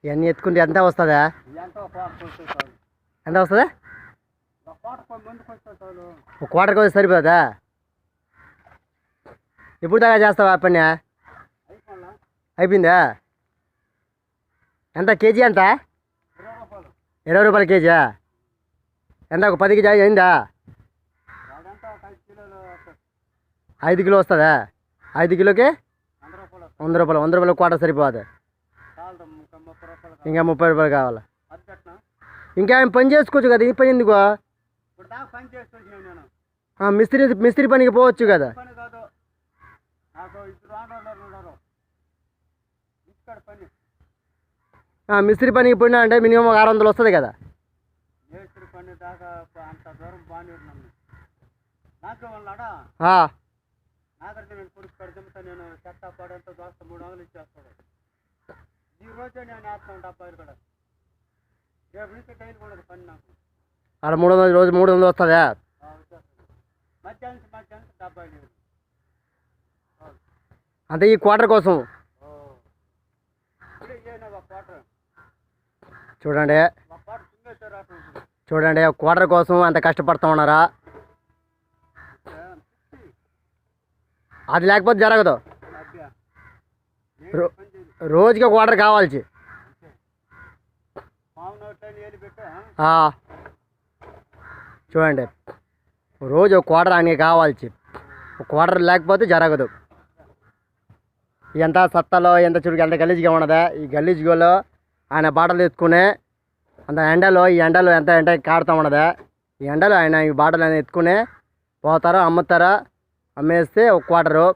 ఇవన్నీ ఎత్తుకుంటే ఎంత వస్తుందా? ఎంత వస్తుందా? ఒక కోటకు వచ్చి సరిపోదా? ఎప్పుడు దాకా చేస్తావా పని? అయిపోయిందా? ఎంత కేజీ? ఎంత? 20 రూపాయలు కేజీ. ఎంత ఒక 10 కేజీ అయిందా? 5 కిలో వస్తుందా? 5 కిలోకి 100 రూపాయలు. 100 రూపాయలు కోట సరిపోదు, ఇంకా 30 రూపాయలు కావాలి. ఇంకా ఏం పని చేసుకోవచ్చు కదా, ఈ పని ఎందుకు? మిస్త్రీ పనికి పోవచ్చు కదా. మిస్త్రీ పనికి పోయినా అంటే మినిమం 600 వస్తుంది కదా. అక్కడ 300 రోజు 300 వస్తుందా? అంటే ఈ క్వార్టర్ కోసం చూడండి, చూడండి క్వార్టర్ కోసం అంత కష్టపడుతూ ఉన్నారా? అది లేకపోతే జరగదు. రోజుకి ఒక క్వార్టర్ కావాల్సి. చూడండి, రోజు ఒక క్వార్టర్ ఆయనకి కావాల్సి. ఒక క్వార్టర్ లేకపోతే జరగదు. ఎంత సత్తలో ఎంత చురుకు ఎంత గలీజ్గా ఉన్నదా. ఈ గలీజ్లో ఆయన బాటలు ఎత్తుకునే అంత ఎండలో, ఈ ఎండలో ఎంత ఎండ కాడుతూ ఉన్నదా. ఈ ఎండలో ఆయన ఈ బాటలు ఆయన ఎత్తుకునే పోతారో అమ్ముతారా, అమ్మేస్తే ఒక క్వార్టరు.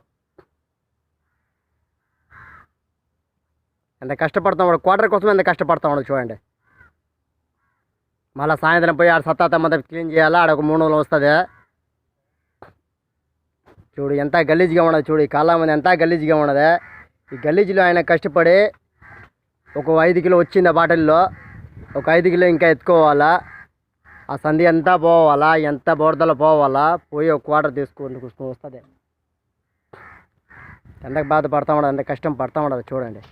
ఎంత కష్టపడతా ఉన్నాడు క్వార్టర్ కోసం, ఎంత కష్టపడతా ఉన్నాడు చూడండి. మళ్ళీ సాయంత్రం పోయి ఆడ సత్తాతమ్మంతా క్లీన్ చేయాలా, ఆడ ఒక 300 వస్తుంది. చూడు ఎంత గలీజ్గా ఉన్నది. చూడు ఈ కాళ్ళ మంది ఎంత గలీజ్గా ఉన్నది. ఈ గలీజ్లో ఆయన కష్టపడి ఒక 5 కిలో వచ్చింది ఆ బాటిల్లో. ఒక 5 కిలో ఇంకా ఎత్తుకోవాలా, ఆ సంధి అంతా పోవాలా, ఎంత బోర్దలో పోవాలా, పోయి ఒక క్వార్టర్ తీసుకొని వస్తుంది. ఎంత బాధపడతా ఉండదు, ఎంత కష్టం పడతా ఉండదు చూడండి.